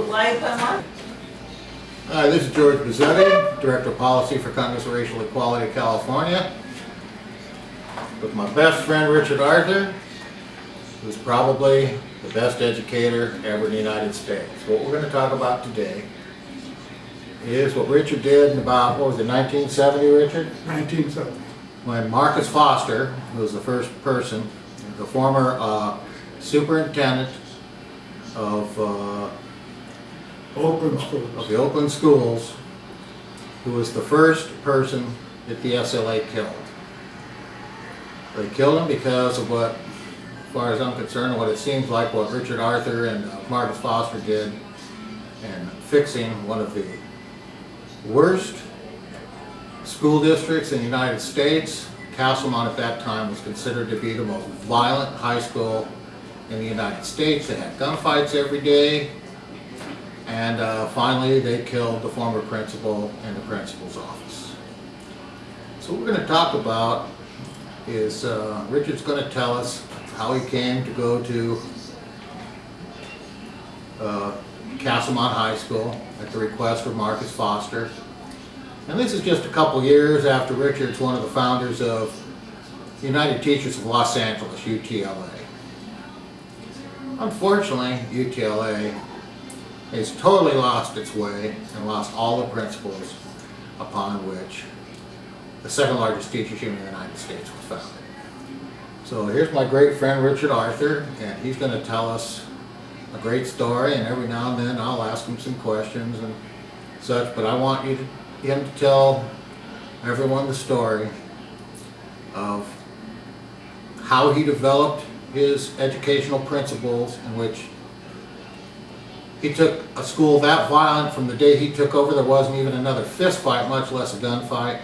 live online. Hi, this is George Bizzetti, Director of Policy for Congress of Racial Equality, California, with my best friend Richard Arthur, who's probably the best educator ever in the United States. What we're going to talk about today is what Richard did in about, what was it, 1970, Richard? 1970. When Marcus Foster, who was the first person, the former superintendent of Oakland schools. the Oakland schools, who was the first person that the SLA killed. They killed him because of what, as far as I'm concerned, what it seems like what Richard Arthur and Marcus Foster did in fixing one of the worst school districts in the United States. Castlemont at that time was considered to be the most violent high school in the United States. They had gunfights every day. And finally, they killed the former principal in the principal's office. So what we're going to talk about is Richard's going to tell us how he came to go to Castlemont High School at the request of Marcus Foster. And this is just a couple years after Richard's one of the founders of the United Teachers of Los Angeles, UTLA. Unfortunately, UTLA has totally lost its way and lost all the principles upon which the second largest teachers union in the United States was founded. So here's my great friend Richard Arthur, and he's going to tell us a great story, and every now and then I'll ask him some questions and such, but I want him to tell everyone the story of how he developed his educational principles, in which he took a school that violent. From the day he took over, there wasn't even another fist fight, much less a gunfight.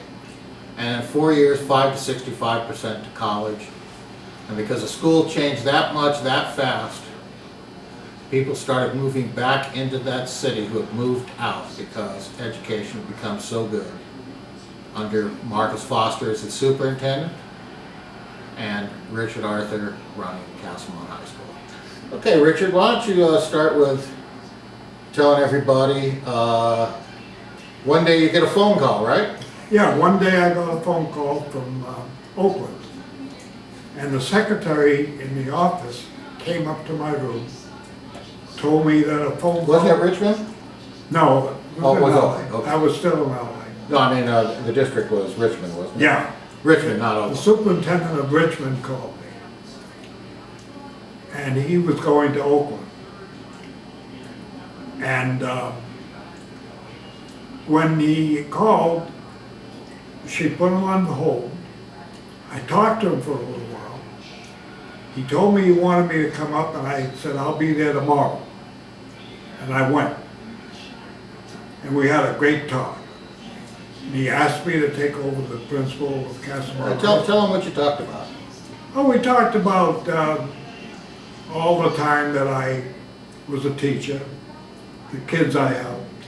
And in 4 years, 5 to 65% to college. And because the school changed that much, that fast, people started moving back into that city who had moved out because education had become so good under Marcus Foster as the superintendent and Richard Arthur running Castlemont High School. Okay, Richard, why don't you start with telling everybody, one day you get a phone call, right? Yeah, one day I got a phone call from Oakland, and the secretary in the office came up to my room, told me that a phone call... Wasn't it Richmond? No, it was in was LA. it? Okay. I was still in LA. No, I mean, the district was Richmond, wasn't it? Yeah. Richmond, not The Oakland. superintendent of Richmond called me, and he was going to Oakland. And when he called, she put him on hold. I talked to him for a little while. He told me he wanted me to come up, and I said, I'll be there tomorrow. And I went. And we had a great talk. And he asked me to take over the principal of Castlemont. Tell him what you talked about. Oh, we talked about all the time that I was a teacher, the kids I helped,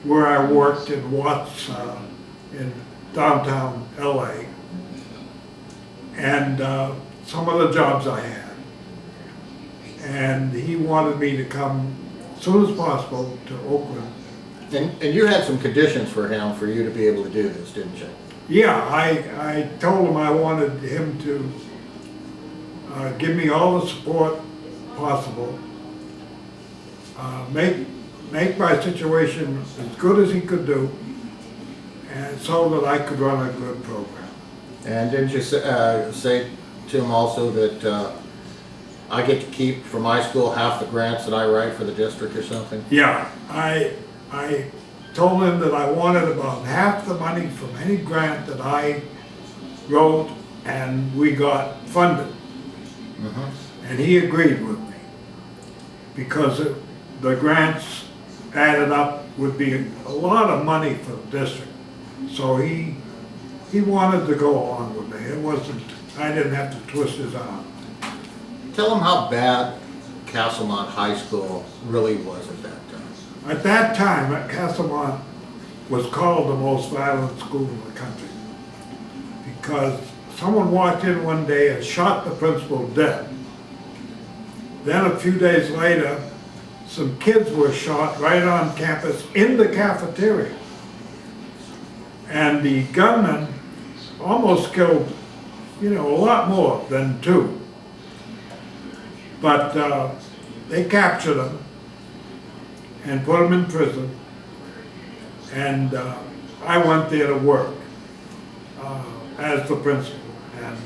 where I worked in Watts in downtown LA, and some of the jobs I had. And he wanted me to come as soon as possible to Oakland. And you had some conditions for him for you to be able to do this, didn't you? Yeah, I told him I wanted him to give me all the support possible, make my situation as good as he could do, and so that I could run a good program. And didn't you say to him also that I get to keep for my school half the grants that I write for the district or something? Yeah, I told him that I wanted about half the money from any grant that I wrote and we got funded. And he agreed with me, because the grants added up would be a lot of money for the district. So he wanted to go along with me. It wasn't, I didn't have to twist his arm. Tell him how bad Castlemont High School really was at that time. At that time, Castlemont was called the most violent school in the country, because someone walked in one day and shot the principal dead. Then a few days later, some kids were shot right on campus in the cafeteria. And the gunman almost killed, you know, a lot more than 2. But they captured him and put him in prison. And I went there to work as the principal. And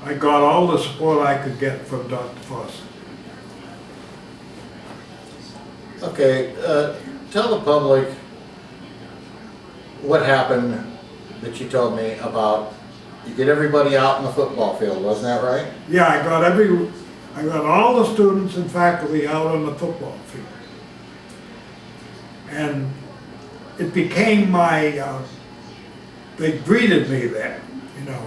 I got all the support I could get from Dr. Foster. Okay, tell the public what happened that you told me about. You get everybody out in the football field, wasn't that right? Yeah, I got all the students and faculty out on the football field. And it became my, they greeted me there, you know.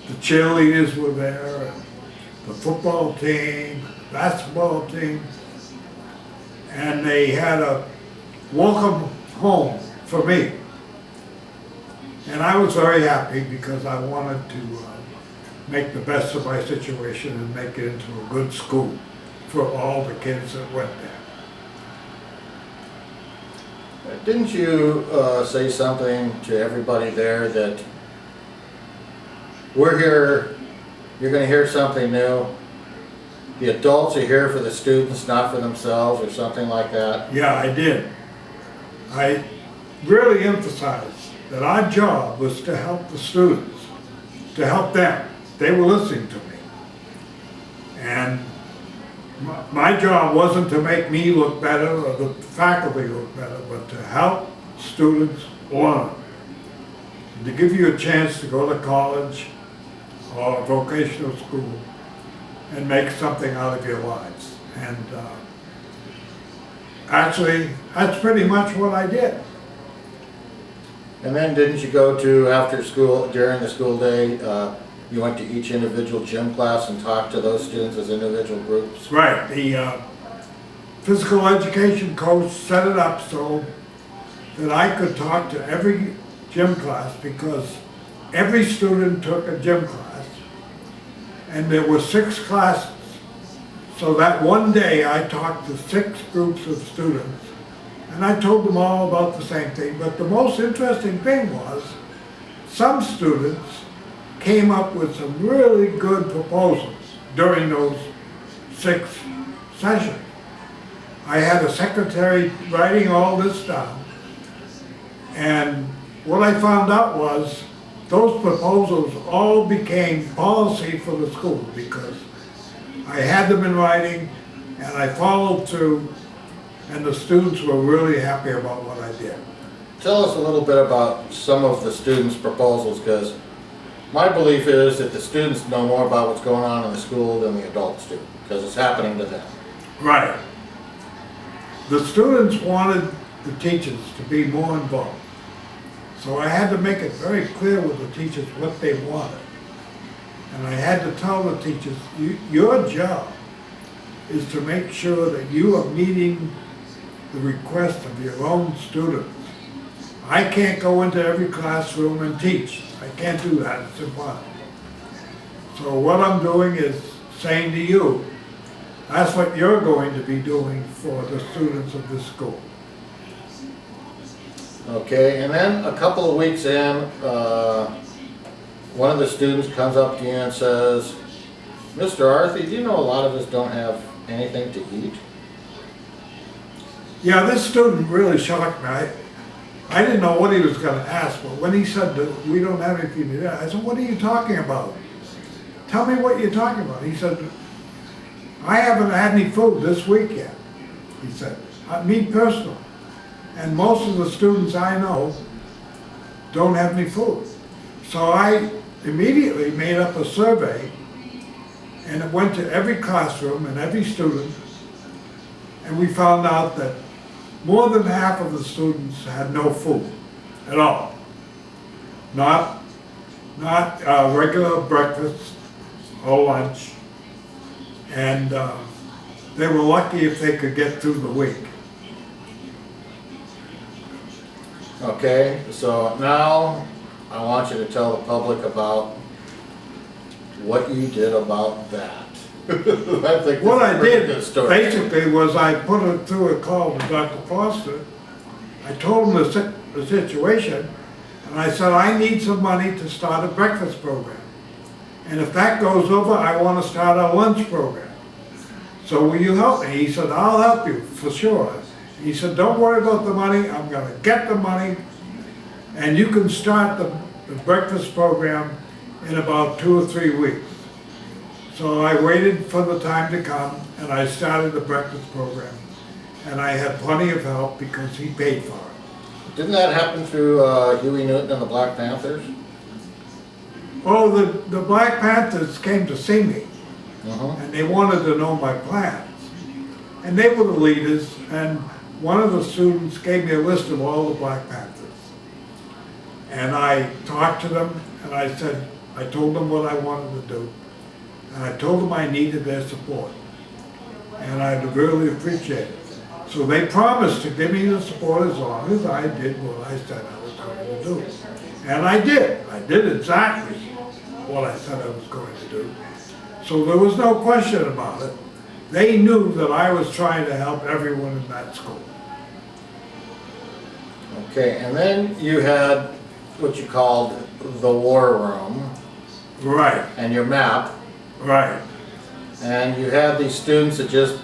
The cheerleaders were there, and the football team, the basketball team. And they had a welcome home for me. And I was very happy because I wanted to make the best of my situation and make it into a good school for all the kids that went there. Didn't you say something to everybody there that we're here, you're going to hear something new? The adults are here for the students, not for themselves, or something like that? Yeah, I did. I really emphasized that our job was to help the students, to help them. They were listening to me. And my job wasn't to make me look better or the faculty look better, but to help students learn. To give you a chance to go to college or vocational school and make something out of your lives. And actually, that's pretty much what I did. And then didn't you go to, after school, during the school day, you went to each individual gym class and talked to those students as individual groups? Right. The physical education coach set it up so that I could talk to every gym class, because every student took a gym class. And there were 6 classes. So that one day I talked to 6 groups of students, and I told them all about the same thing. But the most interesting thing was, some students came up with some really good proposals during those 6 sessions. I had a secretary writing all this down, and what I found out was those proposals all became policy for the school, because I had them in writing and I followed through, and the students were really happy about what I did. Tell us a little bit about some of the students' proposals, because my belief is that the students know more about what's going on in the school than the adults do, because it's happening to them. Right. The students wanted the teachers to be more involved. So I had to make it very clear with the teachers what they wanted. And I had to tell the teachers, your job is to make sure that you are meeting the request of your own students. I can't go into every classroom and teach. I can't do that, it's impossible. So what I'm doing is saying to you, that's what you're going to be doing for the students of this school. Okay, and then a couple of weeks in, one of the students comes up to you and says, Mr. Arthey, do you know a lot of us don't have anything to eat? Yeah, this student really shocked me. I didn't know what he was going to ask, but when he said that we don't have anything to eat, I said, what are you talking about? Tell me what you're talking about. He said, I haven't had any food this week yet. He said, me personally. And most of the students I know don't have any food. So I immediately made up a survey, and it went to every classroom and every student, and we found out that more than half of the students had no food at all. Not regular breakfast or lunch, and they were lucky if they could get through the week. Okay, so now I want you to tell the public about what you did about that. I think What that's I a pretty did good story. basically was I put it through a call to Dr. Foster. I told him the situation, and I said, I need some money to start a breakfast program. And if that goes over, I want to start a lunch program. So will you help me? He said, I'll help you, for sure. He said, don't worry about the money, I'm going to get the money, and you can start the breakfast program in about 2 or 3 weeks. So I waited for the time to come, and I started the breakfast program. And I had plenty of help because he paid for it. Didn't that happen through Huey Newton and the Black Panthers? Oh, the Black Panthers came to see me, and they wanted to know my plans. And they were the leaders, and one of the students gave me a list of all the Black Panthers. And I talked to them, and I said, I told them what I wanted to do. And I told them I needed their support. And I'd really appreciate it. So they promised to give me the support as long as I did what I said I was going to do. And I did. I did exactly what I said I was going to do. So there was no question about it. They knew that I was trying to help everyone in that school. Okay, and then you had what you called the war room. Right. And your map. Right. And you had these students that just,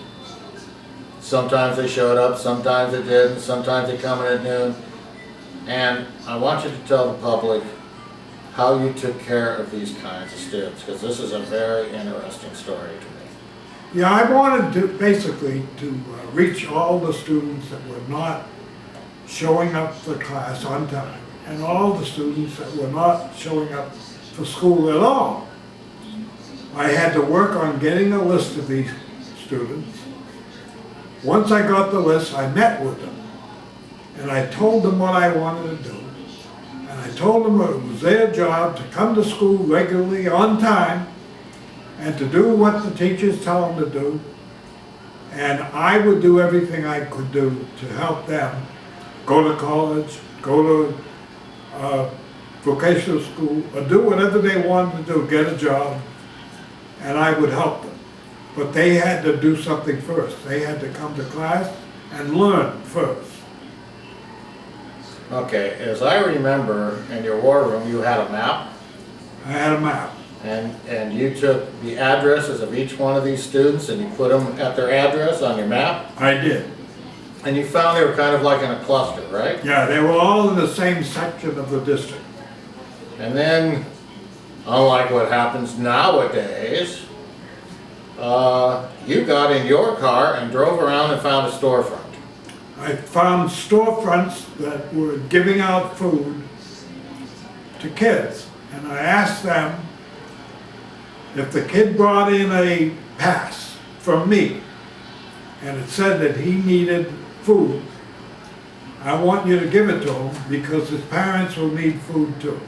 sometimes they showed up, sometimes they didn't, sometimes they come in at noon. And I want you to tell the public how you took care of these kinds of students, because this is a very interesting story to me. Yeah, I wanted to basically to reach all the students that were not showing up for class on time, and all the students that were not showing up for school at all. I had to work on getting a list of these students. Once I got the list, I met with them, and I told them what I wanted to do. And I told them it was their job to come to school regularly on time and to do what the teachers tell them to do. And I would do everything I could do to help them go to college, go to vocational school, or do whatever they wanted to do, get a job, and I would help them. But they had to do something first. They had to come to class and learn first. Okay, as I remember, in your war room, you had a map. I had a map. And you took the addresses of each one of these students and you put them at their address on your map? I did. And you found they were kind of like in a cluster, right? Yeah, they were all in the same section of the district. And then, unlike what happens nowadays, you got in your car and drove around and found a storefront. I found storefronts that were giving out food to kids. And I asked them if the kid brought in a pass from me and it said that he needed food, I want you to give it to him because his parents will need food too.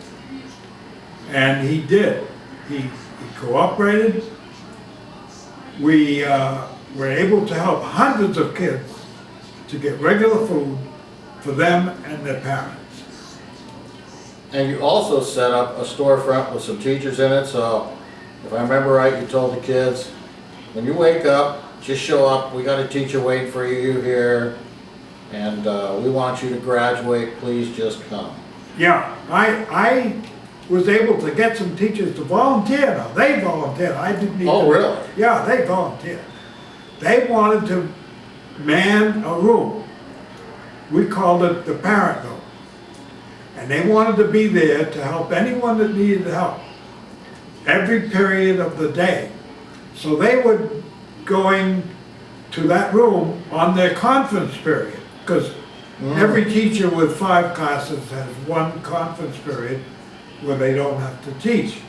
And he did. He cooperated. We were able to help hundreds of kids to get regular food for them and their parents. And you also set up a storefront with some teachers in it, so if I remember right, you told the kids, when you wake up, just show up, we got a teacher waiting for you here, and we want you to graduate, please just come. Yeah, I was able to get some teachers to volunteer now. They volunteered, I didn't need Oh, to. really? Yeah, they volunteered. They wanted to man a room. We called it the parent room. And they wanted to be there to help anyone that needed help every period of the day. So they were going to that room on their conference period, because every teacher with 5 classes has one conference period where they don't have to teach.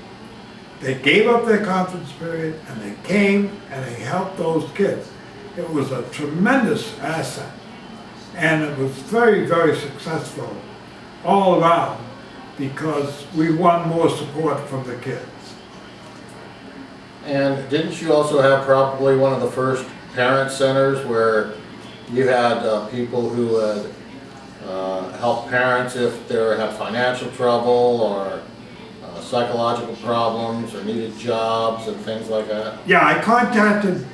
They gave up their conference period and they came and they helped those kids. It was a tremendous asset, and it was very, very successful all around because we won more support from the kids. And didn't you also have probably one of the first parent centers where you had people who would help parents if they had financial trouble or psychological problems or needed jobs and things like that? Yeah, I contacted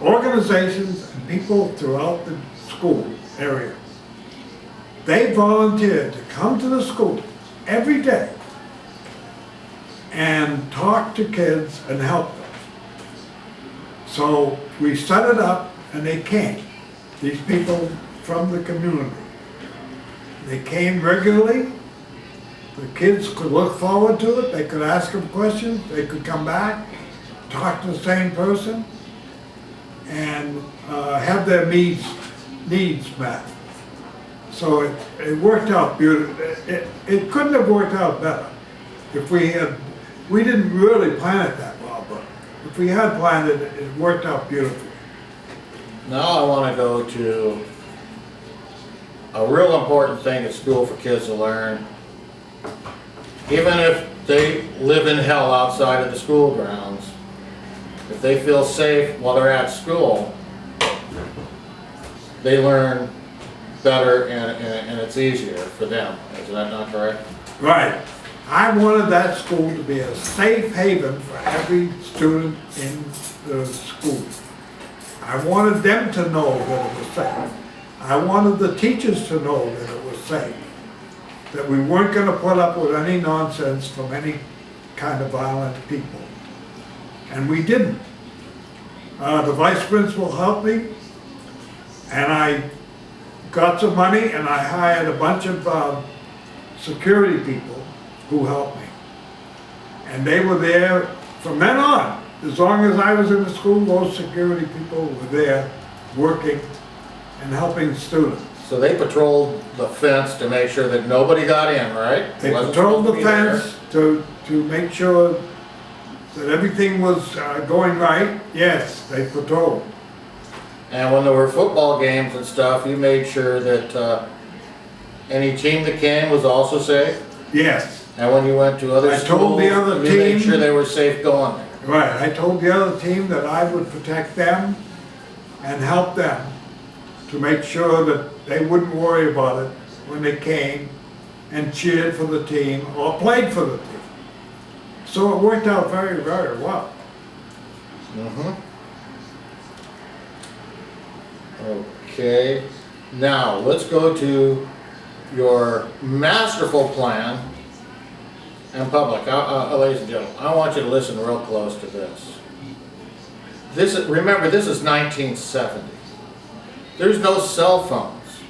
organizations and people throughout the school area. They volunteered to come to the school every day and talk to kids and help them. So we set it up and they came, these people from the community. They came regularly. The kids could look forward to it, they could ask them questions, they could come back, talk to the same person, and have their needs met. So it worked out beautifully. It couldn't have worked out better if we didn't really plan it that well, but if we had planned it, it worked out beautifully. Now I want to go to a real important thing at school for kids to learn. Even if they live in hell outside of the school grounds, if they feel safe while they're at school, they learn better and it's easier for them. Is that not correct? Right. I wanted that school to be a safe haven for every student in the school. I wanted them to know that it was safe. I wanted the teachers to know that it was safe. That we weren't going to put up with any nonsense from any kind of violent people. And we didn't. The vice principal helped me, and I got some money and I hired a bunch of security people who helped me. And they were there from then on. As long as I was in the school, those security people were there working and helping students. So they patrolled the fence to make sure that nobody got in, right? They patrolled the fence to make sure that everything was going right. Yes, they patrolled. And when there were football games and stuff, you made sure that any team that came was also safe? Yes. And when you went to other schools, told the other you made team- sure they were safe going there? Right, I told the other team that I would protect them and help them to make sure that they wouldn't worry about it when they came and cheered for the team or played for the team. So it worked out very, very well. Okay, now let's go to your masterful plan. And public, ladies and gentlemen, I want you to listen real close to this. Remember, this is 1970. There's no cell phones.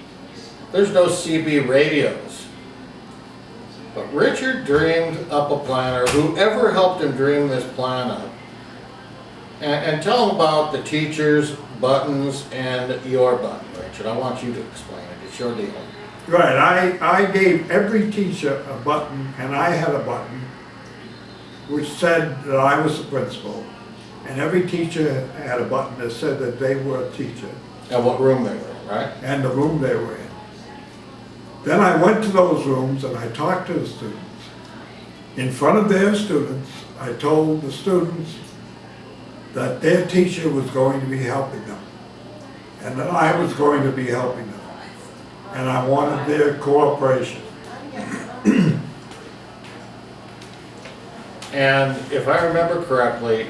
There's no CB radios. But Richard dreamed up a plan, or whoever helped him dream this plan up. And tell them about the teachers' buttons and your button, Richard. I want you to explain it. It's your deal. Right, I gave every teacher a button, and I had a button which said that I was the principal, and every teacher had a button that said that they were a teacher. And what room they were in, right? And the room they were in. Then I went to those rooms and I talked to the students. In front of their students, I told the students that their teacher was going to be helping them, and that I was going to be helping them. And I wanted their cooperation. And if I remember correctly,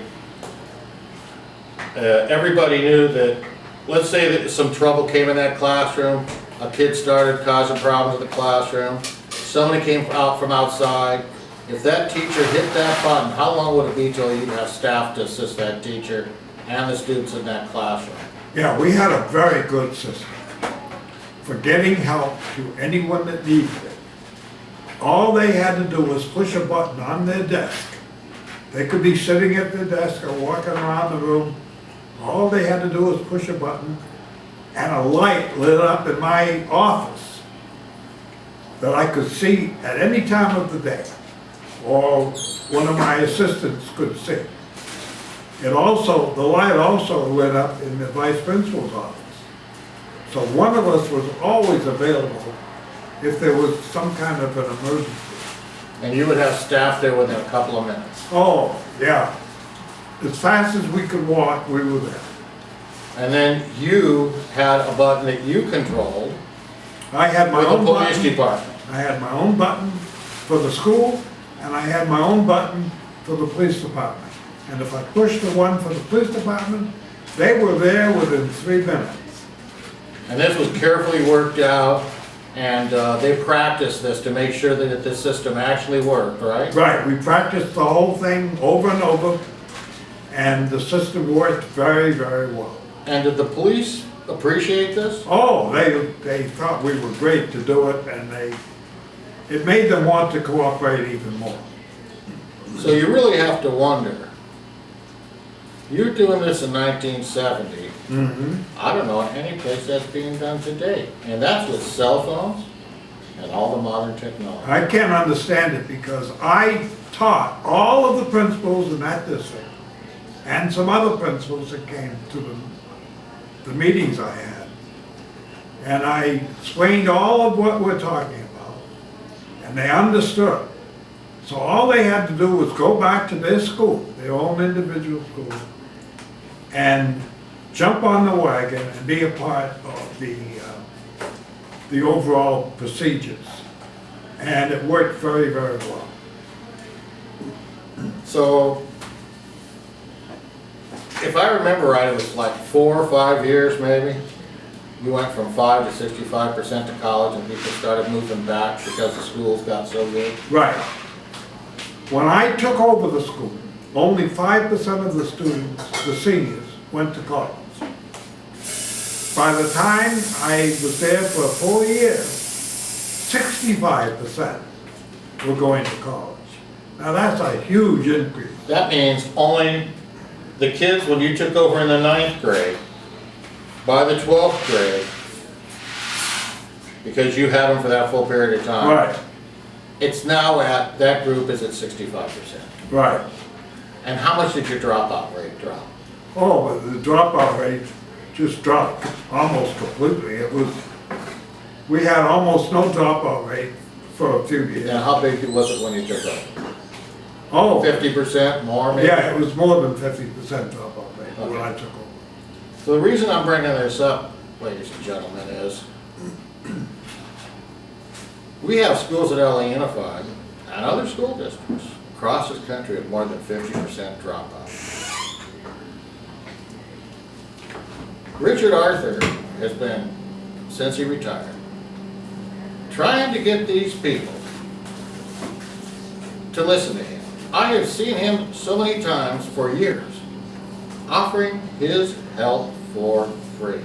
everybody knew that, let's say that some trouble came in that classroom, a kid started causing problems in the classroom, somebody came out from outside. If that teacher hit that button, how long would it be till you'd have staff to assist that teacher and the students in that classroom? Yeah, we had a very good system for getting help to anyone that needed it. All they had to do was push a button on their desk. They could be sitting at their desk or walking around the room. All they had to do was push a button and a light lit up in my office that I could see at any time of the day, or one of my assistants could see. The light also lit up in the vice principal's office. So one of us was always available if there was some kind of an emergency. And you would have staff there within a couple of minutes. Oh, yeah. As fast as we could walk, we were there. And then you had a button that you controlled I had my with own the police button. department. I had my own button for the school, and I had my own button for the police department. And if I pushed the one for the police department, they were there within 3 minutes. And this was carefully worked out, and they practiced this to make sure that this system actually worked, right? Right, we practiced the whole thing over and over, and the system worked very, very well. And did the police appreciate this? Oh, they thought we were great to do it, and it made them want to cooperate even more. So you really have to wonder, you're doing this in 1970. I don't know any place that's being done today. And that's with cell phones and all the modern technology. I can't understand it because I taught all of the principals in that district and some other principals that came to the meetings I had. And I explained all of what we're talking about, and they understood. So all they had to do was go back to their school, their own individual school, and jump on the wagon and be a part of the overall procedures. And it worked very, very well. So, if I remember right, it was like 4 or 5 years maybe. You went from 5 to 65% to college, and people started moving back because the schools got so good. Right. When I took over the school, only 5% of the students, the seniors, went to college. By the time I was there for a full year, 65% were going to college. Now that's a huge increase. That means only the kids, when you took over in the 9th grade, by the 12th grade, because you had them for that full period of time. Right. It's now at, that group is at 65%. Right. And how much did your dropout rate drop? Oh, but the dropout rate just dropped almost completely. It was, we had almost no dropout rate for a few years. And how big was it when you took over? Oh, 50% more maybe? yeah, it was more than 50% dropout rate when I took over. So the reason I'm bringing this up, ladies and gentlemen, is we have schools at LA Unified and other school districts across this country with more than 50% dropout. Richard Arthur has been, since he retired, trying to get these people to listen to him. I have seen him so many times for years offering his help for free.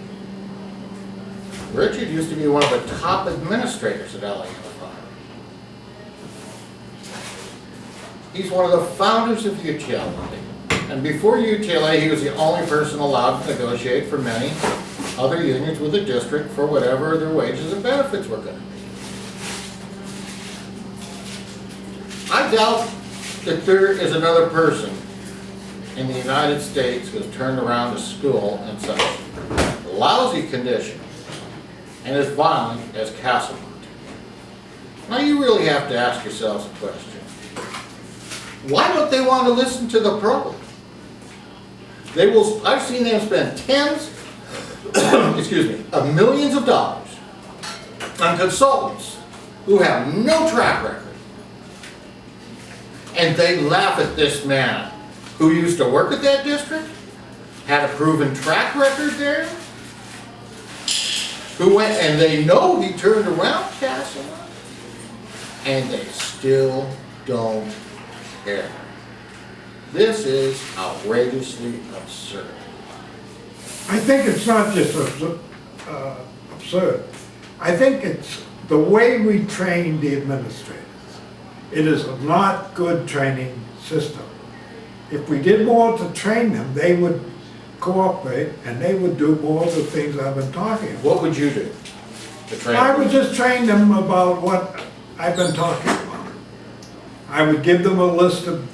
Richard used to be one of the top administrators at LA Unified. He's one of the founders of UTLA. And before UTLA, he was the only person allowed to negotiate for many other unions with the district for whatever their wages and benefits were going to be. I doubt that there is another person in the United States who has turned around a school in such lousy condition and as violent as Castlemont. Now you really have to ask yourselves a question. Why don't they want to listen to the pro? They will, I've seen them spend tens, excuse me, of millions of dollars on consultants who have no track record. And they laugh at this man who used to work at that district, had a proven track record there, who went, and they know he turned around Castlemont, and they still don't care. This is outrageously absurd. I think it's not just absurd. I think it's the way we train the administrators. It is a not good training system. If we did more to train them, they would cooperate and they would do more of the things I've been talking about. What would you do to train I them? would just train them about what I've been talking about. I would give them a list of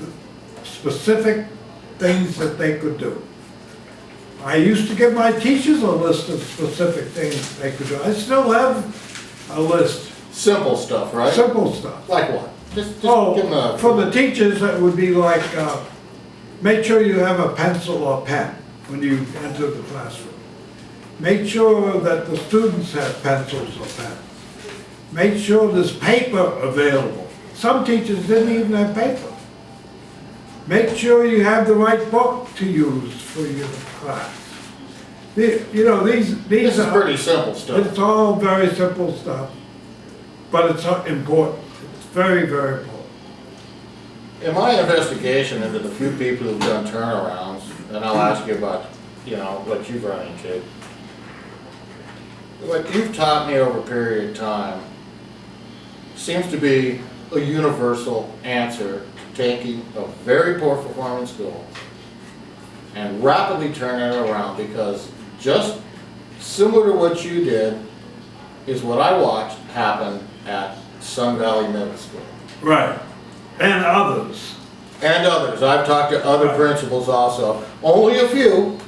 specific things that they could do. I used to give my teachers a list of specific things they could do. I still have a list. Simple stuff, right? Simple stuff. Like what? Just give them a... For the teachers, it would be like, make sure you have a pencil or pen when you enter the classroom. Make sure that the students have pencils or pens. Make sure there's paper available some teachers didn't even have paper. Make sure you have the right book to use for your class. You know, these This is are, pretty simple stuff. it's all very simple stuff, but it's important. It's very, very important. In my investigation into the few people who've done turnarounds, and I'll ask you about, you know, what you've run into. What you've taught me over a period of time seems to be a universal answer to taking a very poor performing school and rapidly turning it around, because just similar to what you did is what I watched happen at Sun Valley Middle School. Right. And others. And others. I've talked to other principals also. Only a few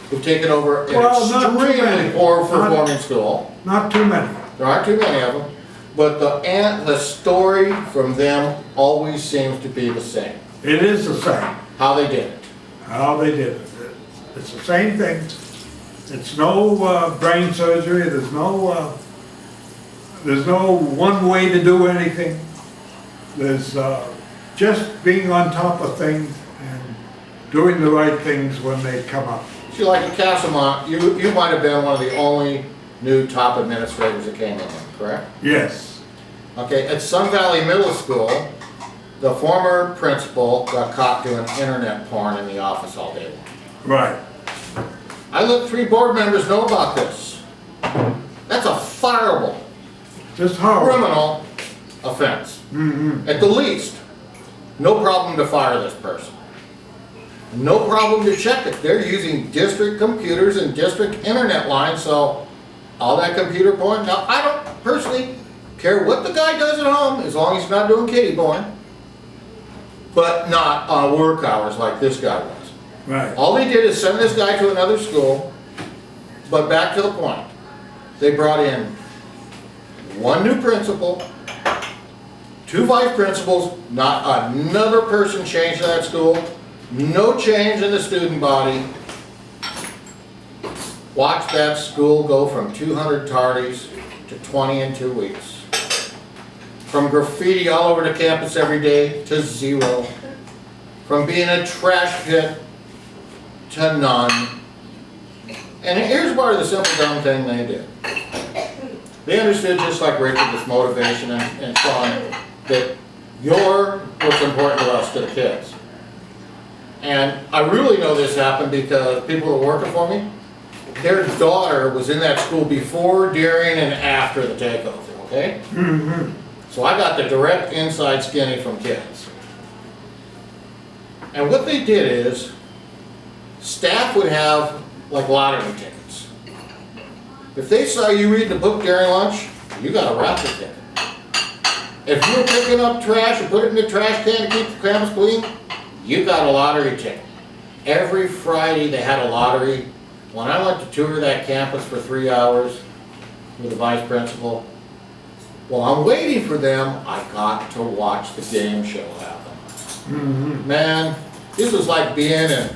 who've taken over an extremely poor performing school. Not too many. There aren't too many of them. But the story from them always seems to be the same. It is the same. How they did it. How they did it. It's the same thing. It's no brain surgery. There's no one way to do anything. There's just being on top of things and doing the right things when they come up. See, like at Castlemont, you might have been one of the only new top administrators that came in, correct? Yes. Okay, at Sun Valley Middle School, the former principal got caught doing internet porn in the office all day long. Right. I let 3 board members know about this. That's a fireable, Just horrible. criminal offense. At the least, no problem to fire this person. No problem to check it. They're using district computers and district internet lines, so all that computer porn. Now, I don't personally care what the guy does at home, as long as he's not doing kiddie porn, but not on work hours like this guy was. Right. All they did is send this guy to another school, but back to the point. They brought in 1 new principal, 2 vice principals, not another person changed that school, no change in the student body. Watch that school go from 200 tardies to 20 in 2 weeks. From graffiti all over the campus every day to 0. From being a trash pit to none. And here's part of the simple dumb thing they did. They understood, just like Richard, this motivation and so on, that you're what's important to us, to the kids. And I really know this happened because people who were working for me, their daughter was in that school before, during, and after the takeover, okay? So I got the direct inside skinny from kids. And what they did is, staff would have like lottery tickets. If they saw you reading a book during lunch, you got a raffle ticket. If you were picking up trash and put it in the trash can to keep the campus clean, you got a lottery ticket. Every Friday they had a lottery. When I went to tour that campus for 3 hours with the vice principal, while I'm waiting for them, I got to watch the game show happen. Man, this was like being in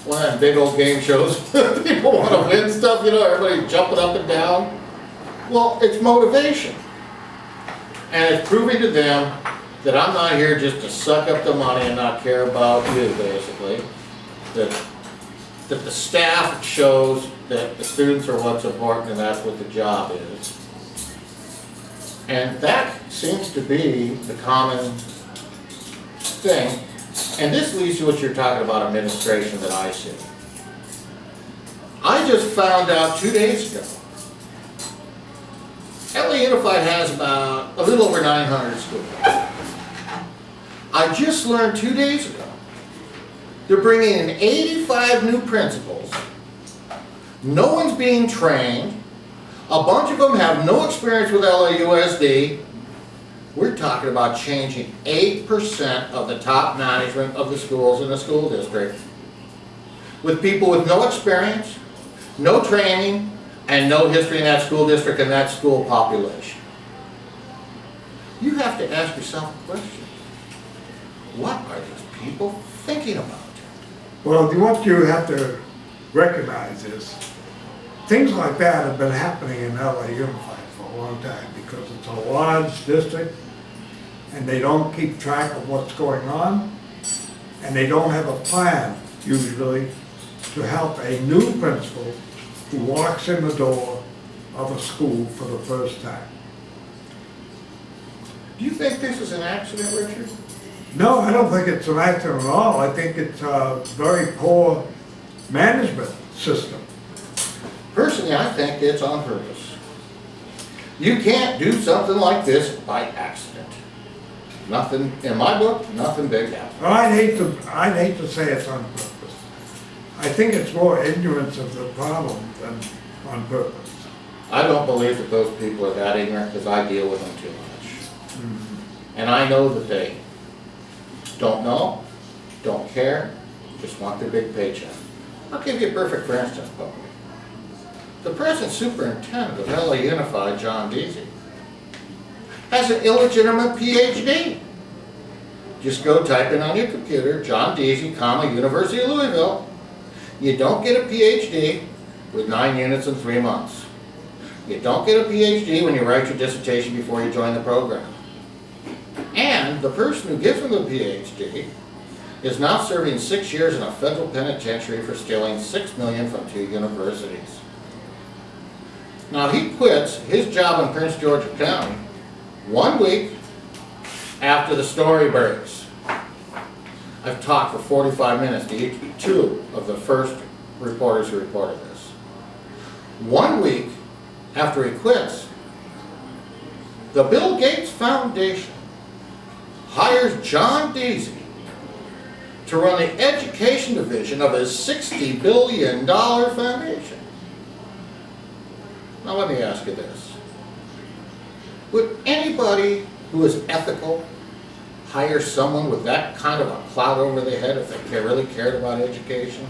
one of them big old game shows. People want to win stuff, you know, everybody jumping up and down. Well, it's motivation. And it's proving to them that I'm not here just to suck up the money and not care about you, basically. That the staff shows that the students are what's important, and that's what the job is. And that seems to be the common thing. And this leads to what you're talking about, administration, that I see. I just found out 2 days ago, LA Unified has about a little over 900 schools. I just learned 2 days ago, they're bringing in 85 new principals. No one's being trained. A bunch of them have no experience with LAUSD. We're talking about changing 8% of the top management of the schools in the school district with people with no experience, no training, and no history in that school district and that school population. You have to ask yourself a question. What are these people thinking about? Well, what you have to recognize is things like that have been happening in LA Unified for a long time because it's a large district and they don't keep track of what's going on, and they don't have a plan, usually, to help a new principal who walks in the door of a school for the first time. Do you think this is an accident, Richard? No, I don't think it's an accident at all. I think it's a very poor management system. Personally, I think it's on purpose. You can't do something like this by accident. Nothing, in my book, nothing big happened. Well, I'd hate to say it's on purpose. I think it's more ignorance of the problem than on purpose. I don't believe that those people are that ignorant because I deal with them too much. And I know that they don't know, don't care, just want their big paycheck. I'll give you a perfect for instance, Bob. The present superintendent of LA Unified, John Deasy, has an illegitimate PhD. Just go type in on your computer, John Deasy, University of Louisville. You don't get a PhD with 9 units in 3 months. You don't get a PhD when you write your dissertation before you join the program. And the person who gives him the PhD is now serving 6 years in a federal penitentiary for stealing $6 million from 2 universities. Now he quits his job in Prince George's County 1 week after the story breaks. I've talked for 45 minutes to two of the first reporters who reported this. 1 week after he quits, the Bill Gates Foundation hires John Deasy to run the education division of his $60 billion foundation. Now let me ask you this. Would anybody who is ethical hire someone with that kind of a cloud over their head if they really cared about education?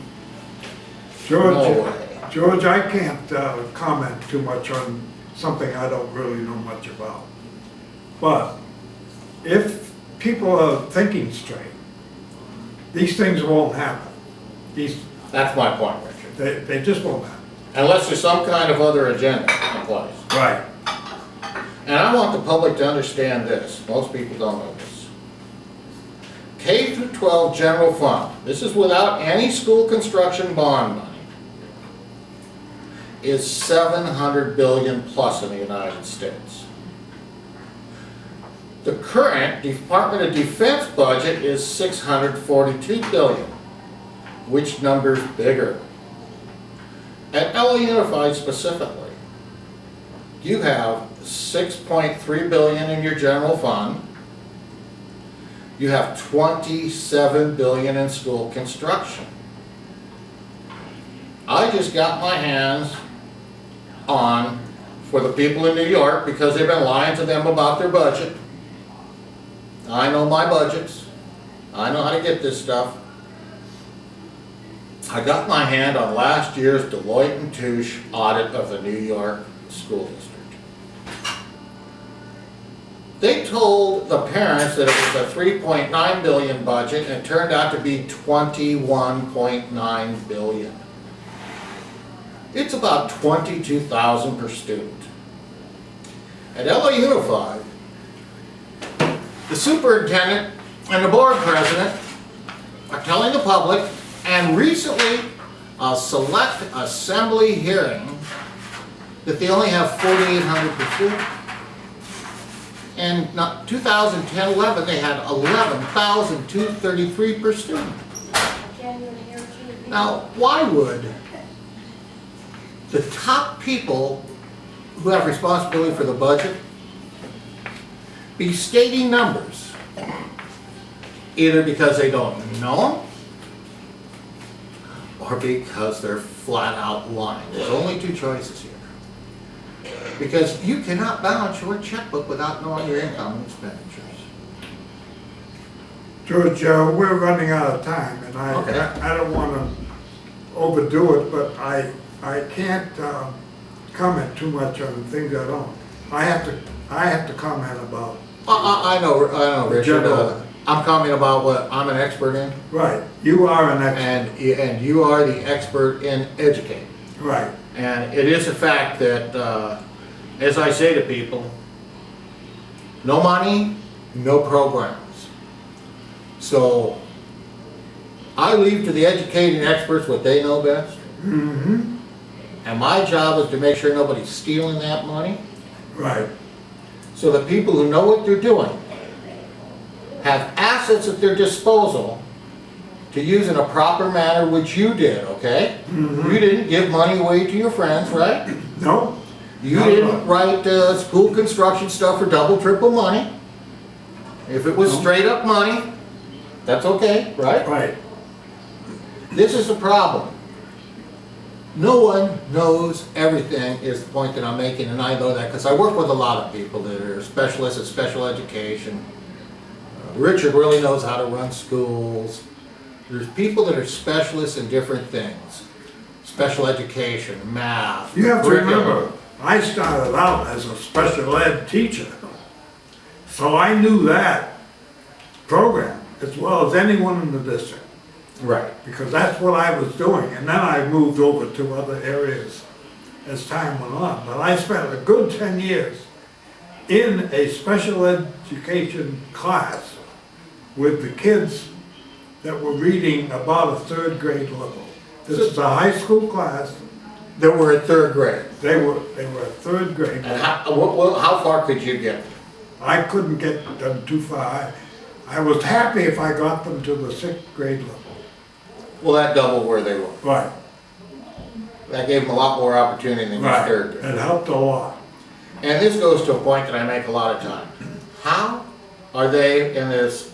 George, No way. George, I can't comment too much on something I don't really know much about. But if people are thinking straight, these things won't happen. That's my point, Richard. They just won't happen. Unless there's some kind of other agenda in place. Right. And I want the public to understand this. Most people don't know this. K through 12 general fund, this is without any school construction bond money, is $700 billion plus in the United States. The current Department of Defense budget is $642 billion. Which number's bigger? At LA Unified specifically, you have $6.3 billion in your general fund. You have $27 billion in school construction. I just got my hands on, for the people in New York, because they've been lying to them about their budget. I know my budgets. I know how to get this stuff. I got my hand on last year's Deloitte & Touche audit of the New York School District. They told the parents that it was a $3.9 billion budget, and it turned out to be $21.9 billion. It's about $22,000 per student. At LA Unified, the superintendent and the board president are telling the public, and recently a select assembly hearing, that they only have 4,800 per student. And 2010-11, they had 11,233 per student. Now, why would the top people who have responsibility for the budget be stating numbers? Either because they don't know them, or because they're flat out lying. There's only two choices here. Because you cannot balance your checkbook without knowing your income and expenditures. George, we're running out of time, and I don't want to overdo it, but I can't comment too much on things I don't. I have to comment about. I know, Richard. I'm commenting about what I'm an expert in. Right. You are an expert. And you are the expert in educating. Right. And it is a fact that, as I say to people, no money, no programs. So I leave to the educating experts what they know best. Mm-hmm. And my job is to make sure nobody's stealing that money. Right. So the people who know what they're doing have assets at their disposal to use in a proper manner, which you did, okay? Mm-hmm. You didn't give money away to your friends, right? No. You Not didn't at all. write school construction stuff for double, triple money. If it was No. straight up money, that's okay, right? Right. This is the problem. No one knows everything is the point that I'm making, and I know that because I work with a lot of people that are specialists in special education. Richard really knows how to run schools. There's people that are specialists in different things. Special education, math. You have to curriculum. remember, I started out as a special ed teacher. So I knew that program as well as anyone in the district, Right. because that's what I was doing. And then I moved over to other areas as time went on. But I spent a good 10 years in a special education class with the kids that were reading about a third grade level. This is a high school class. That were at third grade. They were at third grade. And how far could you get? I couldn't get them too far. I was happy if I got them to the sixth grade level. Well, that doubled where they were. Right. That gave them a lot more opportunity than your third grade. It helped a lot. And this goes to a point that I make a lot of time. How are they in this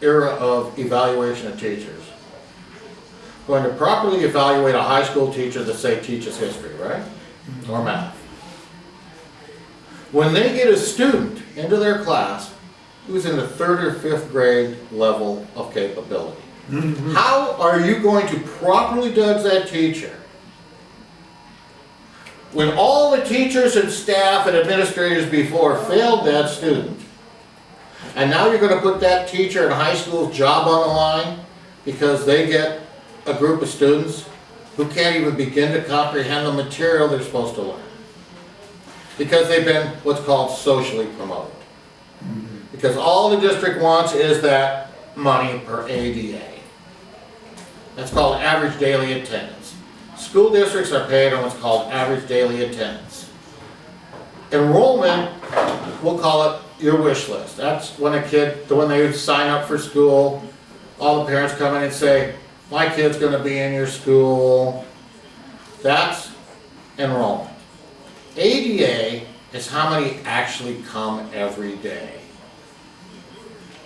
era of evaluation of teachers going to properly evaluate a high school teacher that, say, teaches history, right? Or math? When they get a student into their class who's in the third or fifth grade level of capability, how are you going to properly judge that teacher when all the teachers and staff and administrators before failed that student? And now you're going to put that teacher in high school's job on the line because they get a group of students who can't even begin to comprehend the material they're supposed to learn. Because they've been what's called socially promoted. Because all the district wants is that money per ADA. That's called average daily attendance. School districts are paid on what's called average daily attendance. Enrollment, we'll call it your wish list. That's when when they sign up for school, all the parents come in and say, my kid's going to be in your school. That's enrollment. ADA is how many actually come every day.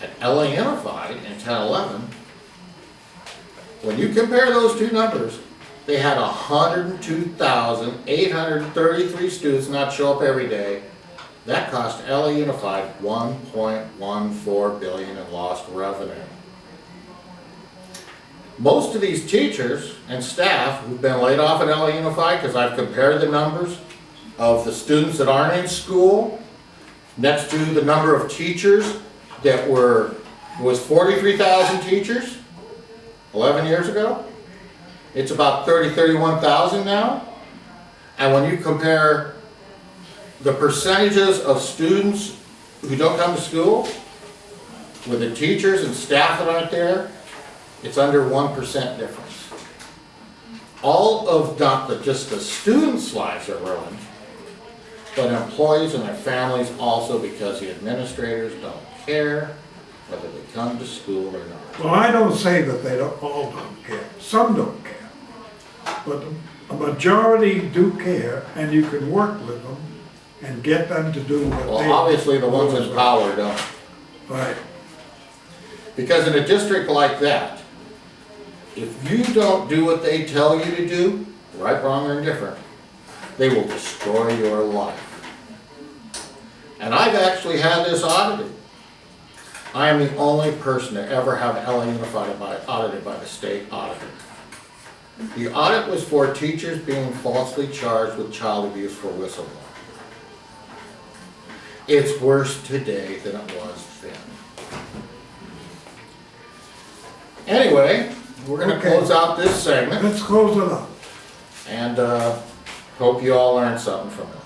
At LA Unified in 10-11, when you compare those two numbers, they had 102,833 students not show up every day. That cost LA Unified $1.14 billion in lost revenue. Most of these teachers and staff who've been laid off at LA Unified, because I've compared the numbers of the students that aren't in school next to the number of teachers that it was 43,000 teachers 11 years ago. It's about 31,000 now. And when you compare the percentages of students who don't come to school with the teachers and staff that aren't there, it's under 1% difference. All of just the students' lives are ruined, but employees and their families also, because the administrators don't care whether they come to school or not. Well, I don't say that they all don't care. Some don't care. But a majority do care, and you can work with them and get them to do what they... Well, obviously the ones in power don't. Right. Because in a district like that, if you don't do what they tell you to do, right, wrong, or indifferent, they will destroy your life. And I've actually had this audited. I am the only person to ever have LA Unified audited by the state auditor. The audit was for teachers being falsely charged with child abuse for whistleblowing. It's worse today than it was then. Anyway, we're going to close out this segment. Let's close it up. And hope you all learned something from it.